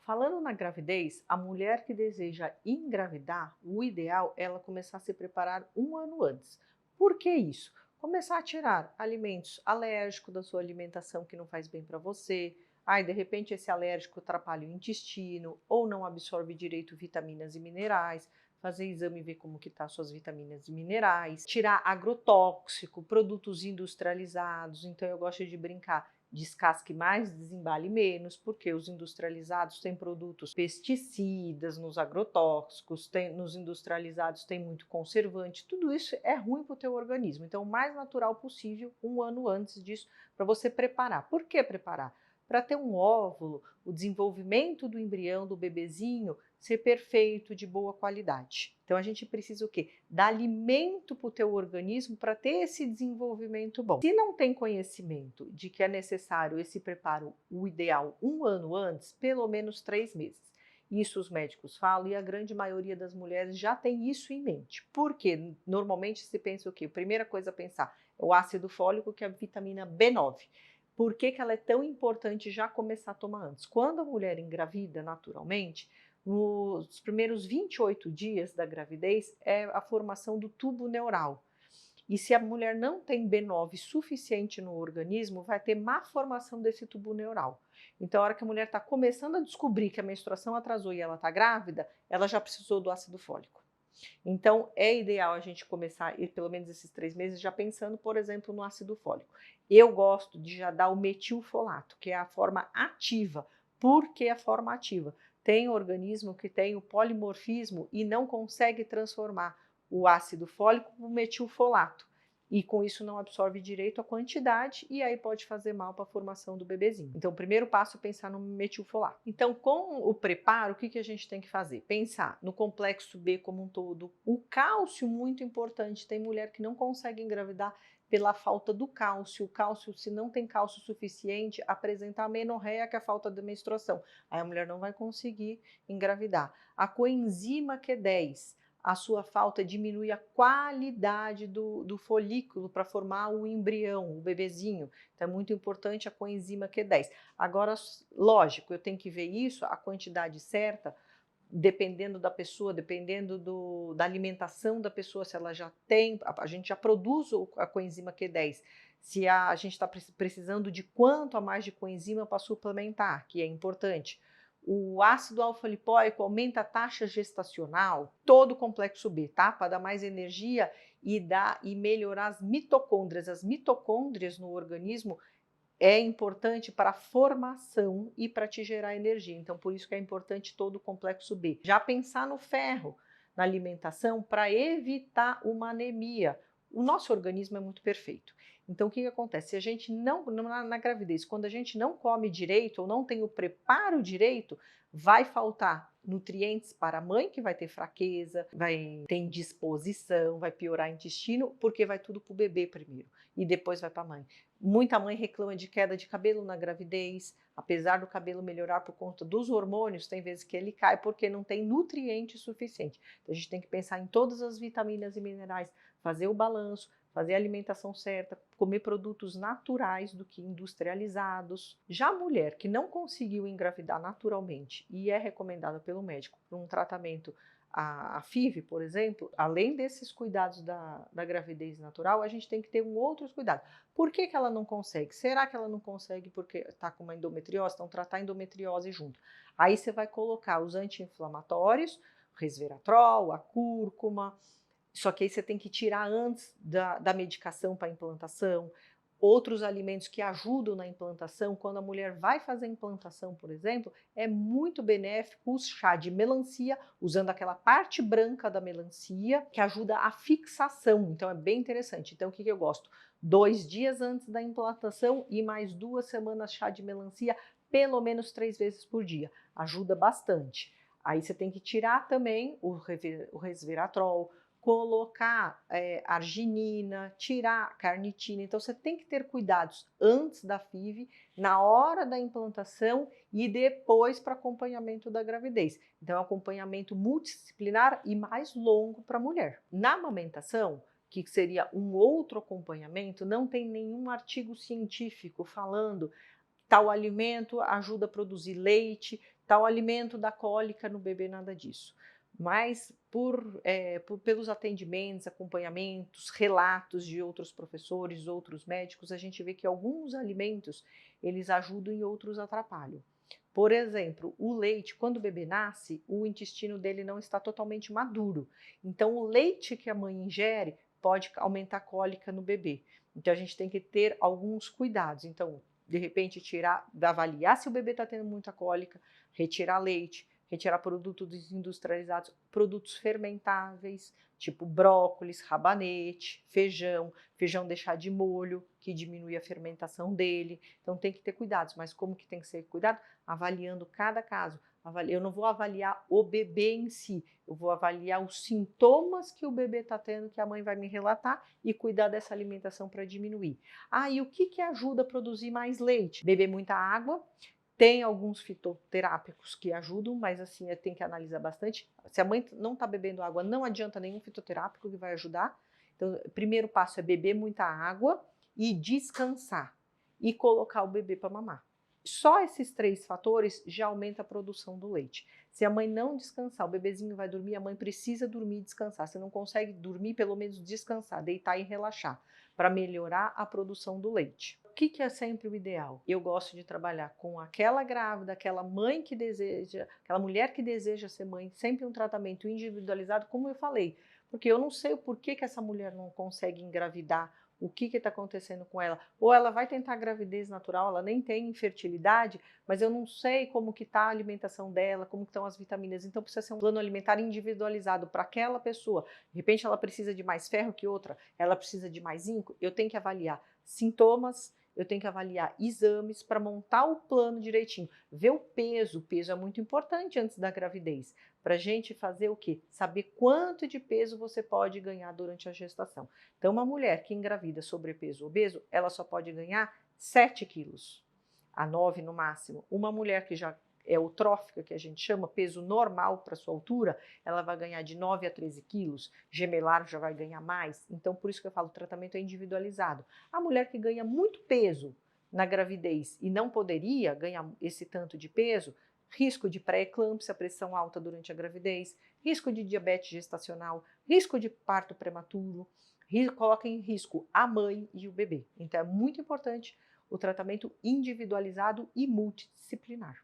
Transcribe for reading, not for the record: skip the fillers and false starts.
Falando na gravidez, a mulher que deseja engravidar, o ideal é ela começar a se preparar um ano antes. Por que isso? Começar a tirar alimentos alérgicos da sua alimentação que não faz bem para você. Ai, de repente esse alérgico atrapalha o intestino ou não absorve direito vitaminas e minerais. Fazer exame e ver como que tá suas vitaminas e minerais. Tirar agrotóxico, produtos industrializados. Então eu gosto de brincar. Descasque mais, desembale menos, porque os industrializados têm produtos pesticidas, nos agrotóxicos, nos industrializados tem muito conservante, tudo isso é ruim para o teu organismo. Então, o mais natural possível, um ano antes disso, para você preparar. Por que preparar? Para ter um óvulo, o desenvolvimento do embrião, do bebezinho, ser perfeito, de boa qualidade. Então a gente precisa o quê? Dar alimento para o teu organismo para ter esse desenvolvimento bom. Se não tem conhecimento de que é necessário esse preparo, o ideal, um ano antes, pelo menos 3 meses. Isso os médicos falam e a grande maioria das mulheres já tem isso em mente. Porque normalmente se pensa o quê? A primeira coisa a pensar é o ácido fólico, que é a vitamina B9. Por que ela é tão importante já começar a tomar antes? Quando a mulher engravida naturalmente, nos primeiros 28 dias da gravidez é a formação do tubo neural. E se a mulher não tem B9 suficiente no organismo, vai ter má formação desse tubo neural. Então, a hora que a mulher está começando a descobrir que a menstruação atrasou e ela está grávida, ela já precisou do ácido fólico. Então, é ideal a gente começar, pelo menos esses 3 meses, já pensando, por exemplo, no ácido fólico. Eu gosto de já dar o metilfolato, que é a forma ativa. Por que a forma ativa? Tem organismo que tem o polimorfismo e não consegue transformar o ácido fólico no metilfolato. E com isso não absorve direito a quantidade e aí pode fazer mal para a formação do bebezinho. Então, o primeiro passo é pensar no metilfolato. Então, com o preparo, o que a gente tem que fazer? Pensar no complexo B como um todo. O cálcio, muito importante. Tem mulher que não consegue engravidar pela falta do cálcio. O cálcio, se não tem cálcio suficiente, apresenta amenorreia, que é a falta de menstruação. Aí a mulher não vai conseguir engravidar. A coenzima Q10, a sua falta diminui a qualidade do folículo para formar o embrião, o bebezinho. Então é muito importante a coenzima Q10. Agora, lógico, eu tenho que ver isso, a quantidade certa, dependendo da pessoa, dependendo da alimentação da pessoa, se ela já tem, a gente já produz a coenzima Q10, se a gente está precisando de quanto a mais de coenzima para suplementar, que é importante. O ácido alfa-lipoico aumenta a taxa gestacional, todo o complexo B, tá? Para dar mais energia e melhorar as mitocôndrias. As mitocôndrias no organismo é importante para a formação e para te gerar energia. Então, por isso que é importante todo o complexo B. Já pensar no ferro na alimentação para evitar uma anemia. O nosso organismo é muito perfeito. Então, o que acontece? Se a gente não, na gravidez, quando a gente não come direito ou não tem o preparo direito, vai faltar nutrientes para a mãe, que vai ter fraqueza, vai ter indisposição, vai piorar o intestino, porque vai tudo para o bebê primeiro e depois vai para a mãe. Muita mãe reclama de queda de cabelo na gravidez, apesar do cabelo melhorar por conta dos hormônios, tem vezes que ele cai porque não tem nutriente suficiente. Então a gente tem que pensar em todas as vitaminas e minerais, fazer o balanço, fazer a alimentação certa, comer produtos naturais do que industrializados. Já a mulher que não conseguiu engravidar naturalmente e é recomendada pelo médico para um tratamento, a FIV, por exemplo, além desses cuidados da gravidez natural, a gente tem que ter outros cuidados. Por que ela não consegue? Será que ela não consegue porque está com uma endometriose? Então, tratar a endometriose junto. Aí você vai colocar os anti-inflamatórios, resveratrol, a cúrcuma, só que aí você tem que tirar antes da medicação para implantação. Outros alimentos que ajudam na implantação, quando a mulher vai fazer a implantação, por exemplo, é muito benéfico o chá de melancia, usando aquela parte branca da melancia, que ajuda a fixação. Então é bem interessante. Então o que eu gosto? 2 dias antes da implantação e mais 2 semanas chá de melancia, pelo menos 3 vezes por dia. Ajuda bastante. Aí você tem que tirar também o resveratrol, colocar arginina, tirar carnitina. Então, você tem que ter cuidados antes da FIV, na hora da implantação e depois para acompanhamento da gravidez. Então, é um acompanhamento multidisciplinar e mais longo para a mulher. Na amamentação, que seria um outro acompanhamento, não tem nenhum artigo científico falando tal alimento ajuda a produzir leite, tal alimento dá cólica no bebê, nada disso. Mas pelos atendimentos, acompanhamentos, relatos de outros professores, outros médicos, a gente vê que alguns alimentos eles ajudam e outros atrapalham. Por exemplo, o leite, quando o bebê nasce, o intestino dele não está totalmente maduro. Então, o leite que a mãe ingere pode aumentar a cólica no bebê. Então, a gente tem que ter alguns cuidados. Então, de repente, avaliar se o bebê está tendo muita cólica, retirar leite, retirar produtos industrializados, produtos fermentáveis, tipo brócolis, rabanete, feijão deixar de molho, que diminui a fermentação dele. Então tem que ter cuidados, mas como que tem que ser cuidado? Avaliando cada caso. Eu não vou avaliar o bebê em si, eu vou avaliar os sintomas que o bebê está tendo, que a mãe vai me relatar, e cuidar dessa alimentação para diminuir. E o que ajuda a produzir mais leite? Beber muita água. Tem alguns fitoterápicos que ajudam, mas assim, tem que analisar bastante. Se a mãe não está bebendo água, não adianta nenhum fitoterápico que vai ajudar. Então, o primeiro passo é beber muita água e descansar. E colocar o bebê para mamar. Só esses 3 fatores já aumenta a produção do leite. Se a mãe não descansar, o bebezinho vai dormir, a mãe precisa dormir e descansar. Se não consegue dormir, pelo menos descansar, deitar e relaxar, para melhorar a produção do leite. O que é sempre o ideal? Eu gosto de trabalhar com aquela grávida, aquela mãe que deseja, aquela mulher que deseja ser mãe, sempre um tratamento individualizado, como eu falei, porque eu não sei o porquê que essa mulher não consegue engravidar, o que está acontecendo com ela. Ou ela vai tentar gravidez natural, ela nem tem infertilidade, mas eu não sei como que está a alimentação dela, como que estão as vitaminas. Então precisa ser um plano alimentar individualizado para aquela pessoa. De repente ela precisa de mais ferro que outra, ela precisa de mais zinco. Eu tenho que avaliar sintomas, eu tenho que avaliar exames para montar o plano direitinho. Ver o peso é muito importante antes da gravidez. Para a gente fazer o quê? Saber quanto de peso você pode ganhar durante a gestação. Então, uma mulher que engravida sobrepeso ou obeso, ela só pode ganhar 7 quilos, a 9 no máximo. Uma mulher que já é eutrófica, que a gente chama, peso normal para sua altura, ela vai ganhar de 9 a 13 quilos, gemelar já vai ganhar mais. Então, por isso que eu falo, o tratamento é individualizado. A mulher que ganha muito peso na gravidez e não poderia ganhar esse tanto de peso, risco de pré-eclâmpsia, pressão alta durante a gravidez, risco de diabetes gestacional, risco de parto prematuro, coloca em risco a mãe e o bebê. Então é muito importante o tratamento individualizado e multidisciplinar.